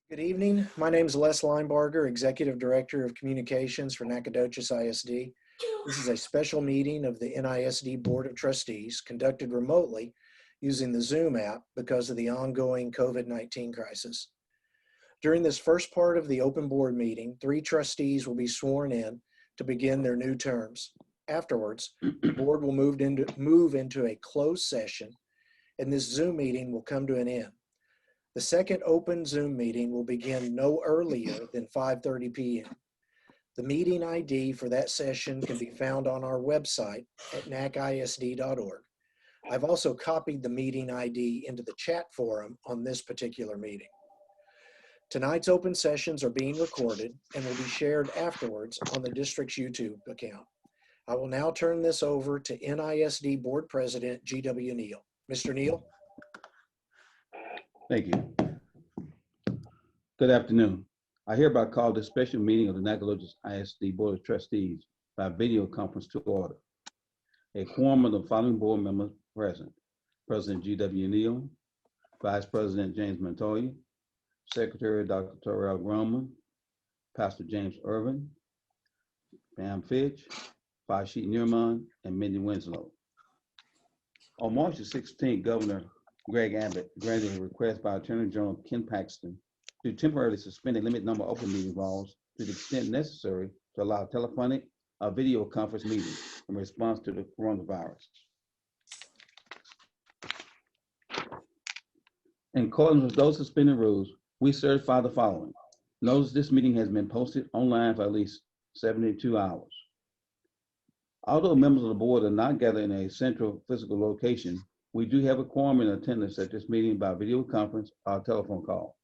Good evening. My name is Les Linebarger, Executive Director of Communications for Nacogdoches ISD. This is a special meeting of the NISD Board of Trustees conducted remotely using the Zoom app because of the ongoing COVID-19 crisis. During this first part of the open board meeting, 3 trustees will be sworn in to begin their new terms. Afterwards, the board will move into a closed session, and this Zoom meeting will come to an end. The second open Zoom meeting will begin no earlier than 5:30 p.m. The meeting ID for that session can be found on our website at nacisd.org. I've also copied the meeting ID into the chat forum on this particular meeting. Tonight's open sessions are being recorded and will be shared afterwards on the district's YouTube account. I will now turn this over to NISD Board President G.W. Neal. Mr. Neal. Thank you. Good afternoon. I hereby call this special meeting of the Nacogdoches ISD Board of Trustees by video conference to order. A quorum of the following board members present: President G.W. Neal, Vice President James Montoya, Secretary Dr. Terrell Grumman, Pastor James Irvin, Pam Fitch, Fashit Nirman, and Mindy Winslow. On March the 16th, Governor Greg Abbott granted a request by Attorney General Ken Paxton to temporarily suspend a limited number of open meeting laws to the extent necessary to allow telephonic or video conference meetings in response to the coronavirus. In accordance with those suspended rules, we certify the following. Notice this meeting has been posted online for at least 72 hours. Although members of the board are not gathered in a central physical location, we do have a quorum in attendance at this meeting by video conference or telephone call.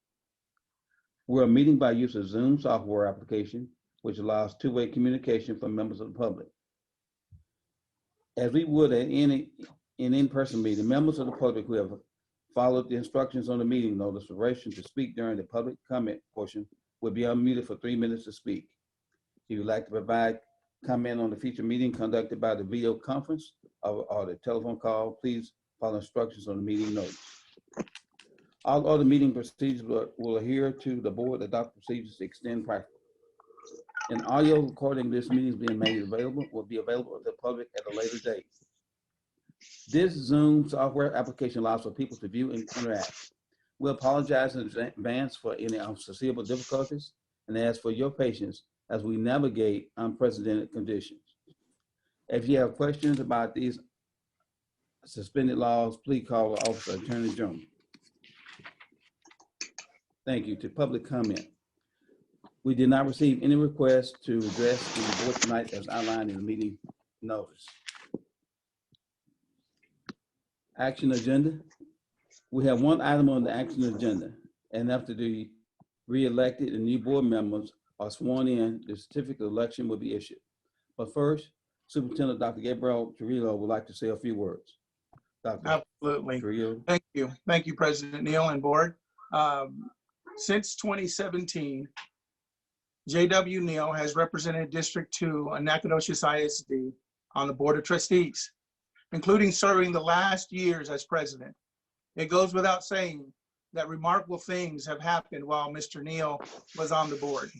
We're meeting by use of Zoom software application, which allows two-way communication from members of the public. As we would at any in-person meeting, members of the public who have followed the instructions on the meeting notice of duration to speak during the public comment portion will be unmuted for 3 minutes to speak. If you'd like to provide comment on the future meeting conducted by the video conference or the telephone call, please follow instructions on the meeting notes. All other meeting procedures will adhere to the board adopted procedures to extend practice. An audio recording of this meeting is being made available, will be available to the public at a later date. This Zoom software application allows for people to view and interact. We apologize in advance for any unforeseeable difficulties and ask for your patience as we navigate unprecedented conditions. If you have questions about these suspended laws, please call the Office of Attorney General. Thank you. To public comment. We did not receive any requests to address the board tonight as outlined in the meeting notice. Action agenda. We have one item on the action agenda, and after the re-elected and new board members are sworn in, the certificate of election will be issued. But first, Superintendent Dr. Gabe Trujillo would like to say a few words. Dr. Absolutely. Trujillo. Thank you. Thank you, President Neal and board. Since 2017, J.W. Neal has represented District 2 on Nacogdoches ISD on the Board of Trustees, including serving the last years as president. It goes without saying that remarkable things have happened while Mr. Neal was on the board,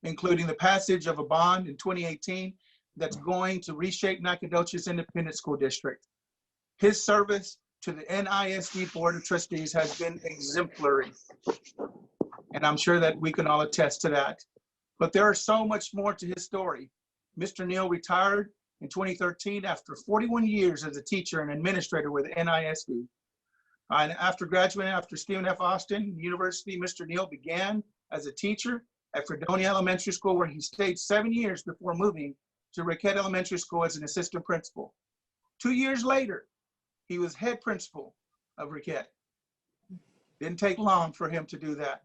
including the passage of a bond in 2018 that's going to reshape Nacogdoches Independent School District. His service to the NISD Board of Trustees has been exemplary, and I'm sure that we can all attest to that. But there is so much more to his story. Mr. Neal retired in 2013 after 41 years as a teacher and administrator with NISD. And after graduating after Stephen F. Austin University, Mr. Neal began as a teacher at Fredonia Elementary School, where he stayed 7 years before moving to Riquette Elementary School as an assistant principal. 2 years later, he was head principal of Riquette. Didn't take long for him to do that.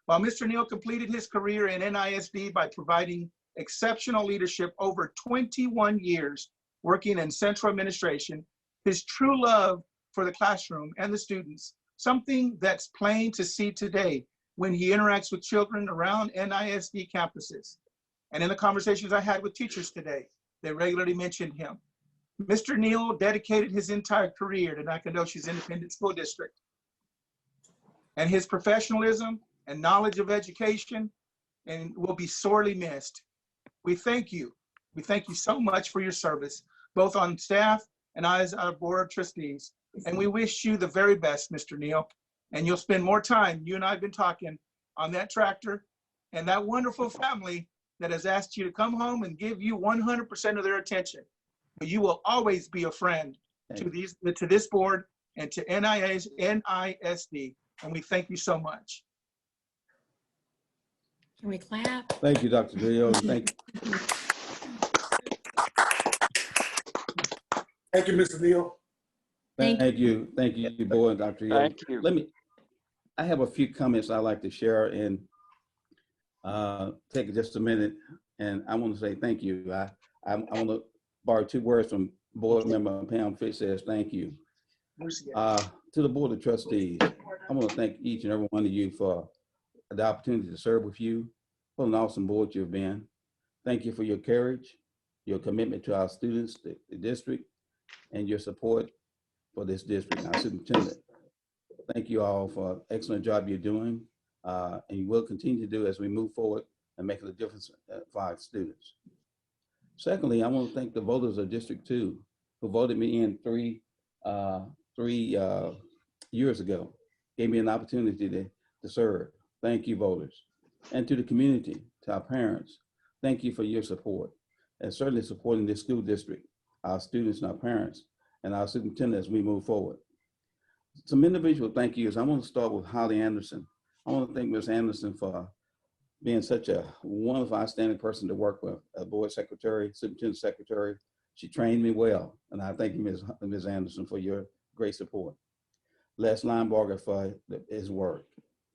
While Mr. Neal completed his career in NISD by providing exceptional leadership over 21 years working in central administration, his true love for the classroom and the students, something that's plain to see today when he interacts with children around NISD campuses. And in the conversations I had with teachers today, they regularly mentioned him. Mr. Neal dedicated his entire career to Nacogdoches Independent School District. And his professionalism and knowledge of education, and will be sorely missed. We thank you. We thank you so much for your service, both on staff and as our Board of Trustees. And we wish you the very best, Mr. Neal. And you'll spend more time, you and I have been talking, on that tractor and that wonderful family that has asked you to come home and give you 100% of their attention. But you will always be a friend to this board and to NISD. And we thank you so much. Can we clap? Thank you, Dr. Trujillo. Thank Thank you, Mr. Neal. you, board, Dr. Trujillo. Thank you. I have a few comments I'd like to share and take just a minute. And I want to say thank you. I want to borrow 2 words from board member Pam Fitch. Says thank you. To the Board of Trustees, I want to thank each and every one of you for the opportunity to serve with you. What an awesome board you've been. Thank you for your courage, your commitment to our students, the district, and your support for this district, our superintendent. Thank you all for an excellent job you're doing, and you will continue to do as we move forward and making a difference for our students. Secondly, I want to thank the voters of District 2 who voted me in three years ago, gave me an opportunity to serve. Thank you, voters. And to the community, to our parents, thank you for your support, and certainly supporting this school district, our students and our parents, and our superintendent as we move forward. Some individual thank yous. I want to start with Holly Anderson. I want to thank Ms. Anderson for being such a wonderful, outstanding person to work with, a board secretary, superintendent secretary. She trained me well, and I thank you, Ms. Anderson, for your great support. Les Linebarger for his work.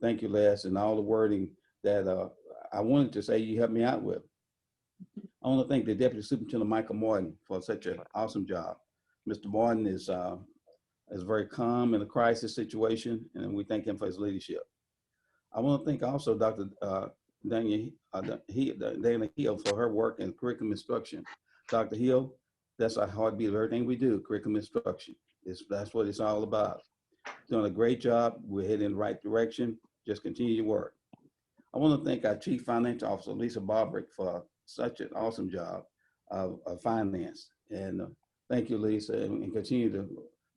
Thank you, Les, and all the wording that I wanted to say you helped me out with. I want to thank the Deputy Superintendent Michael Martin for such an awesome job. Mr. Martin is very calm in a crisis situation, and we thank him for his leadership. I want to thank also Dr. Dana Hill for her work in curriculum instruction. Dr. Hill, that's our heartbeat of everything we do, curriculum instruction. That's what it's all about. Doing a great job. We're heading in the right direction. Just continue your work. I want to thank our Chief Financial Officer, Lisa Bobrick, for such an awesome job of finance. And thank you, Lisa, and continue to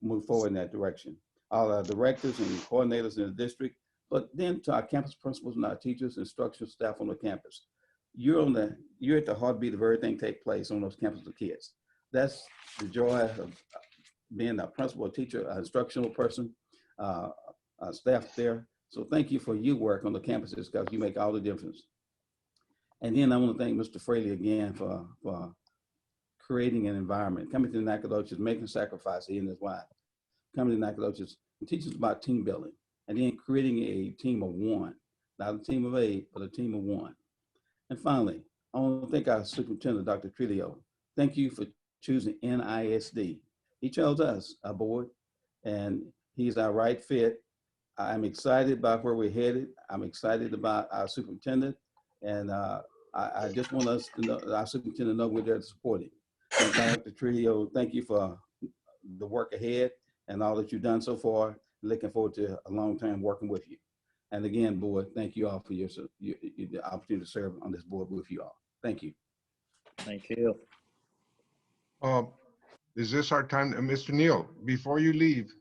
move forward in that direction. All our directors and coordinators in the district, but then to our campus principals and our teachers, instructional staff on the campus. You're at the heartbeat of everything take place on those campuses with kids. That's the joy of being a principal, teacher, an instructional person, staff there. So thank you for your work on the campuses, because you make all the difference. And then I want to thank Mr. Fraley again for creating an environment, coming to Nacogdoches, making sacrifices, he and his wife, coming to Nacogdoches and teaching us about team building, and then creating a team of one, not a team of 8, but a team of 1. And finally, I want to thank our superintendent, Dr. Trujillo. Thank you for choosing NISD. He chose us, our board, and he's our right fit. I'm excited about where we're headed. I'm excited about our superintendent, and I just want us to know, our superintendent, know we're there to support him. And Dr. Trujillo, thank you for the work ahead and all that you've done so far. Looking forward to a long time working with you. And again, board, thank you all for the opportunity to serve on this board with you all. Thank you. Thank you. Is this our time? Mr. Neal, before you leave.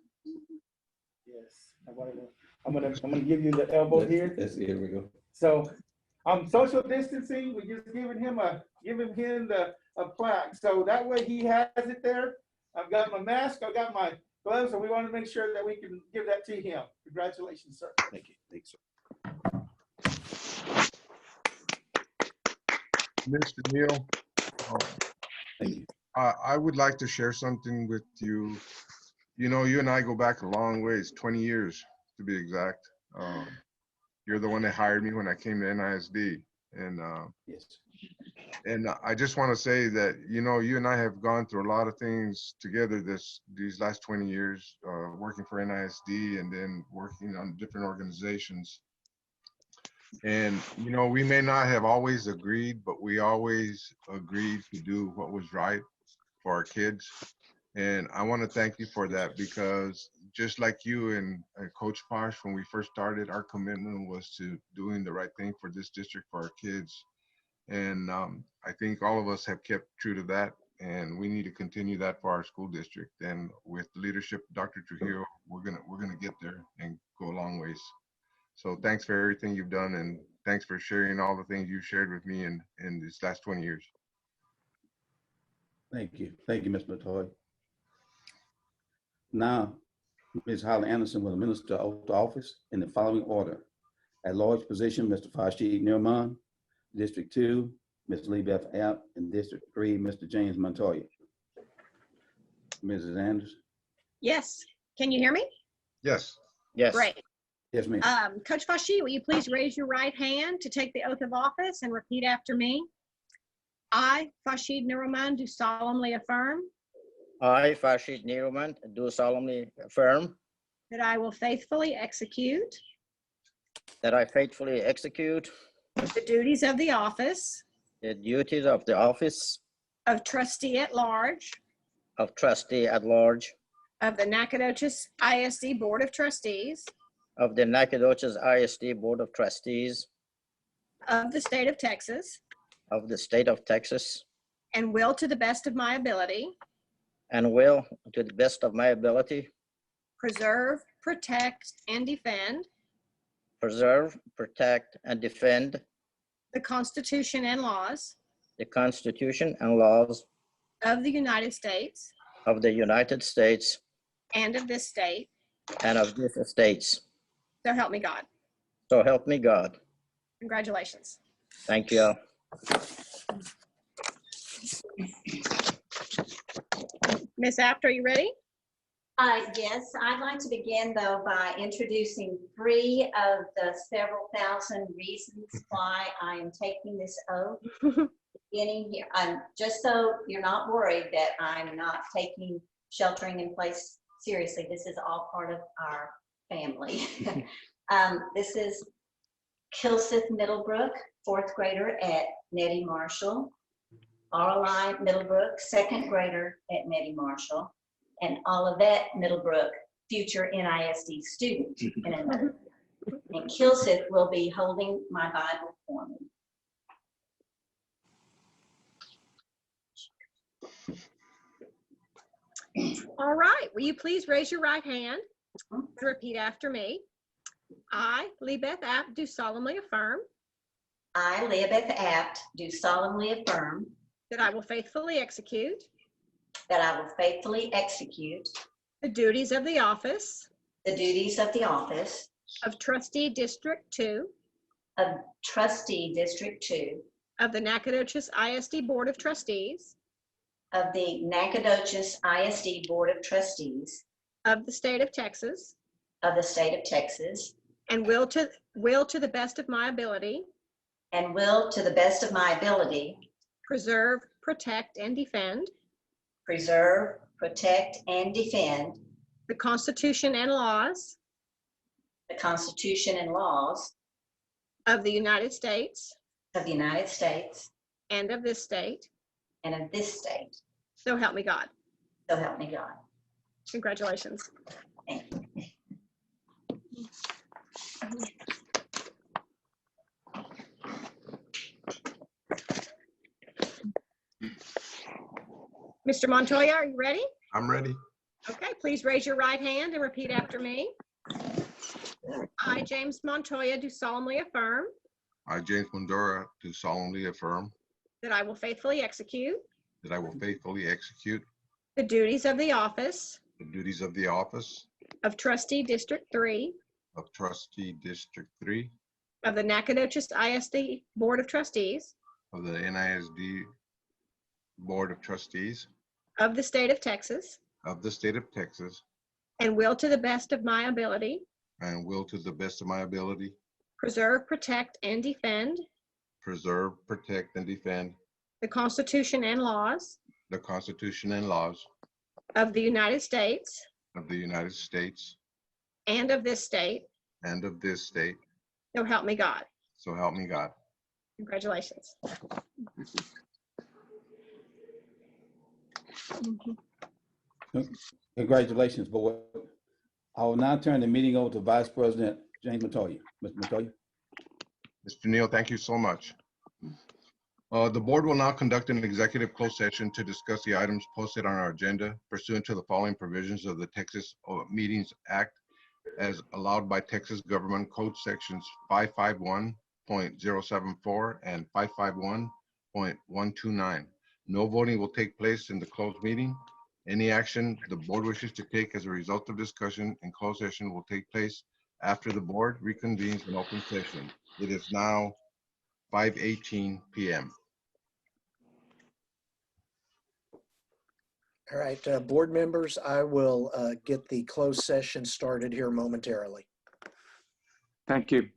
Yes, I'm gonna give you the elbow here. Here we go. So I'm social distancing. We're just giving him a plaque. So that way he has it there. I've got my mask, I've got my gloves, and we want to make sure that we can give that to him. Congratulations, sir. Thank you. Thanks, sir. Mr. Neal, Thank you. I would like to share something with you. You know, you and I go back a long ways, 20 years to be exact. You're the one that hired me when I came to NISD. And Yes. And I just want to say that, you know, you and I have gone through a lot of things together these last 20 years, working for NISD and then working on different organizations. And, you know, we may not have always agreed, but we always agreed to do what was right for our kids. And I want to thank you for that, because just like you and Coach Posh, when we first started, our commitment was to doing the right thing for this district, for our kids. And I think all of us have kept true to that, and we need to continue that for our school district. And with the leadership of Dr. Trujillo, we're gonna get there and go a long ways. So thanks for everything you've done, and thanks for sharing all the things you shared with me in these last 20 years. Thank you. Thank you, Ms. Montoya. Now, Ms. Holly Anderson will administer the oath of office in the following order. At large position, Mr. Fashid Nirman, District 2, Ms. Lee Beth Apt, and District 3, Mr. James Montoya. Mrs. Anderson? Yes. Can you hear me? Yes. Yes. Great. Yes, ma'am. Coach Fashi, will you please raise your right hand to take the oath of office and repeat after me? I, Fashid Nurman, do solemnly affirm I, Fashid Newman, do solemnly affirm that I will faithfully execute that I faithfully execute the duties of the office the duties of the office of trustee at large of trustee at large of the Nacogdoches ISD Board of Trustees of the Nacogdoches ISD Board of Trustees of the state of Texas, of the state of Texas, and will, to the best of my ability, and will, to the best of my ability, preserve, protect, and defend preserve, protect, and defend the Constitution and laws the Constitution and laws of the United States of the United States and of this state. and of these states. So help me God. So help me God. Congratulations. Thank you. Miss Apt, are you ready? Yes, I'd like to begin though by introducing 3 of the several thousand reasons why I am taking this oath. Beginning here, just so you're not worried that I'm not taking sheltering in place seriously. This is all part of our family. This is Kilseth Middlebrook, 4th grader at Nettie Marshall. Aureline Middlebrook, 2nd grader at Nettie Marshall. And Olivette Middlebrook, future NISD student in another. And Kilseth will be holding my Bible for me. All right, will you please raise your right hand and repeat after me? I, Leabeth Apt, do solemnly affirm I, Leabeth Apt, do solemnly affirm that I will faithfully execute that I will faithfully execute the duties of the office the duties of the office of Trustee District 2 of Trustee District 2 of the Nacogdoches ISD Board of Trustees of the Nacogdoches ISD Board of Trustees of the state of Texas, of the state of Texas, and will to the best of my ability and will, to the best of my ability, preserve, protect, and defend preserve, protect, and defend the Constitution and laws the Constitution and laws of the United States of the United States and of this state. and of this state. So help me God. So help me God. Congratulations. Thank you. Mr. Montoya, are you ready? I'm ready. Okay, please raise your right hand and repeat after me. I, James Montoya, do solemnly affirm I, James Mondora, do solemnly affirm that I will faithfully execute that I will faithfully execute the duties of the office the duties of the office of Trustee District 3 of Trustee District 3 of the Nacogdoches ISD Board of Trustees of the NISD Board of Trustees of the state of Texas, of the state of Texas, and will, to the best of my ability, and will, to the best of my ability, preserve, protect, and defend preserve, protect, and defend the Constitution and laws the Constitution and laws of the United States of the United States and of this state. and of this state. So help me God. So help me God. Congratulations. Congratulations, board. I will now turn the meeting over to Vice President James Montoya. Mr. Montoya. Mr. Neal, thank you so much. The board will now conduct an executive closed session to discuss the items posted on our agenda pursuant to the following provisions of the Texas Meetings Act as allowed by Texas Government Code Sections 551.074 and 551.129. No voting will take place in the closed meeting. Any action the board wishes to take as a result of discussion in closed session will take place after the board reconvenes in open session. It is now 5:18 p.m. All right, board members, I will get the closed session started here momentarily. Thank you.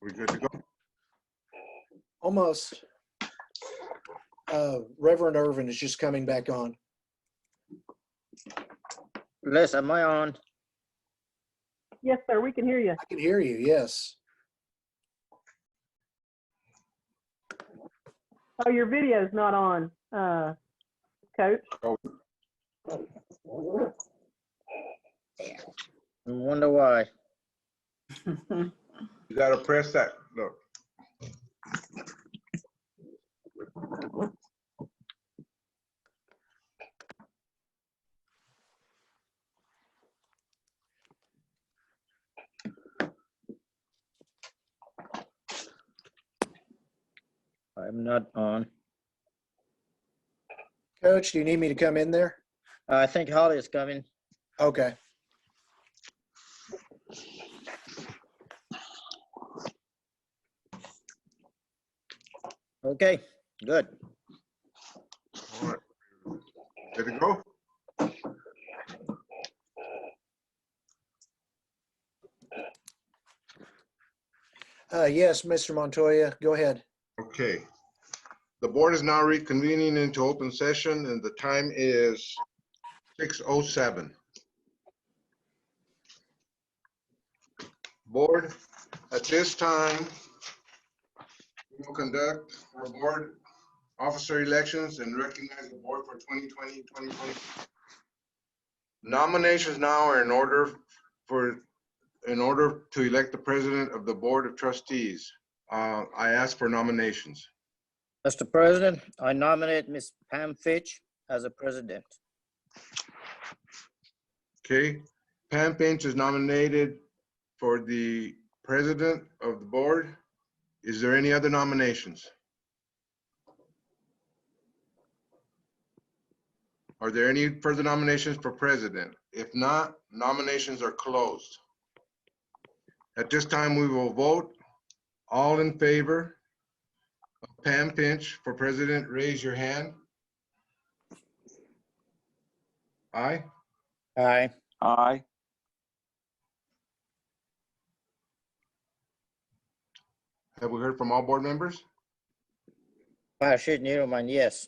We good to go? Almost. Reverend Irvin is just coming back on. Les, am I on? Yes, sir, we can hear you. I can hear you, yes. Oh, your video's not on, Coach. I wonder why. You gotta press that, look. I'm not on. Coach, do you need me to come in there? I think Holly is coming. Okay. Okay, good. All right. Good to go? Yes, Mr. Montoya, go ahead. Okay. The board is now reconvening into open session and the time is 6:07. Board, at this time, we will conduct our board officer elections and recognize the board for 2020-2021. Nominations now are in order to elect the president of the Board of Trustees. I ask for nominations. Mr. President, I nominate Ms. Pam Fitch as a president. Okay, Pam Fitch is nominated for the president of the board. Is there any other nominations? Are there any further nominations for president? If not, nominations are closed. At this time, we will vote. All in favor of Pam Fitch for president, raise your hand. Aye. Aye. Aye. Have we heard from all board members? Farshid Newman, yes.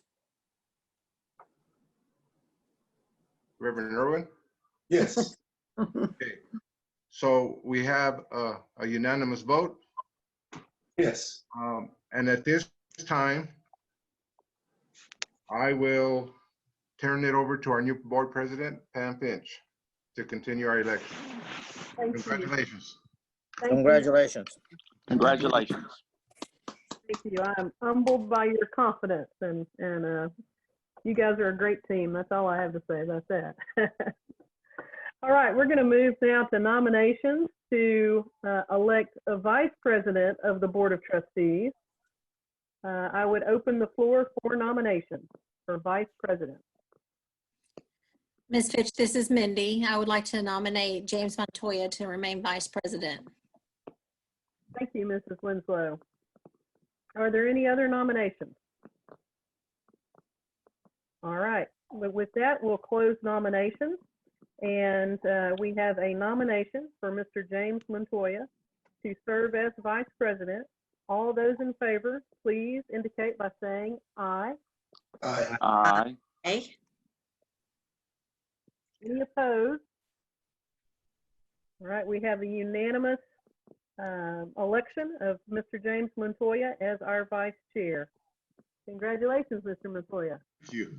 Reverend Irwin? Yes. Okay. So we have a unanimous vote. Yes. And at this time, I will turn it over to our new board president, Pam Fitch, to continue our election. Thank you. Congratulations. Thank you. Congratulations. Congratulations. Thank you. I'm humbled by your confidence, and you guys are a great team. That's all I have to say about that. All right, we're going to move now to nominations to elect a vice president of the Board of Trustees. I would open the floor for nominations for vice president. Ms. Fitch, this is Mindy. I would like to nominate James Montoya to remain vice president. Thank you, Mrs. Winslow. Are there any other nominations? All right, with that, we'll close nominations. And we have a nomination for Mr. James Montoya to serve as vice president. All those in favor, please indicate by saying aye. Aye. Aye. Aye. Any opposed? All right, we have a unanimous election of Mr. James Montoya as our vice chair. Congratulations, Mr. Montoya. Thank you.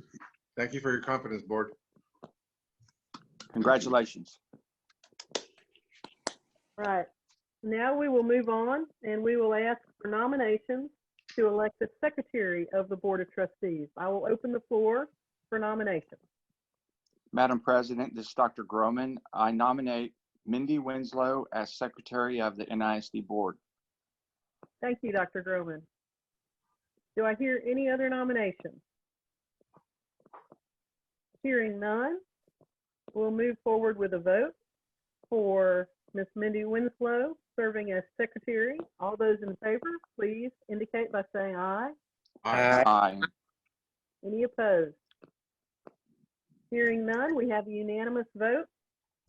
Thank you for your confidence, board. Congratulations. Right. Now we will move on and we will ask for nominations to elect the secretary of the Board of Trustees. I will open the floor for nominations. Madam President, this is Dr. Groman. I nominate Mindy Winslow as secretary of the NISD board. Thank you, Dr. Groman. Do I hear any other nominations? Hearing none, we'll move forward with a vote for Ms. Mindy Winslow serving as secretary. All those in favor, please indicate by saying aye. Aye. Any opposed? Hearing none, we have a unanimous vote.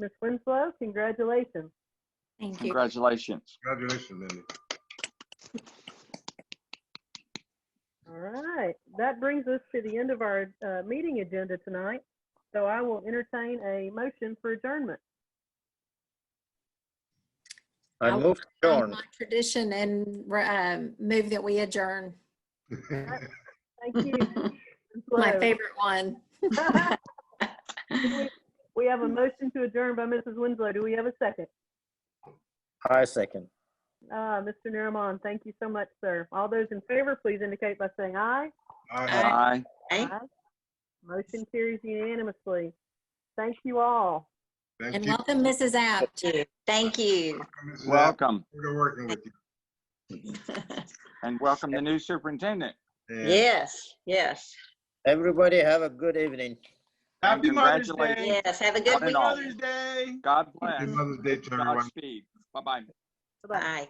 Ms. Winslow, congratulations. Thank you. Congratulations. Congratulations, Mindy. All right, that brings us to the end of our meeting agenda tonight. So I will entertain a motion for adjournment. I will move to follow adjourn. my tradition and move that we adjourn. Thank you. My Winslow. favorite one. We have a motion to adjourn by Mrs. Winslow. Do we have a second? I second. Mr. Nariman, thank you so much, sir. All those in favor, please indicate by saying aye. Aye. Aye. Motion carries unanimously. Thank you all. Thank And you. welcome, Mrs. Apt. Thank you. Mrs. App. Welcome. We're working with you. And welcome the new superintendent. And Yes, yes. Everybody have a good evening. Happy Mother's Congratulations. Day. Yes, have a good Happy Happy week. Mother's Day. God Happy bless. Mother's Day to everyone. Godspeed. Bye-bye. Bye-bye. Bye.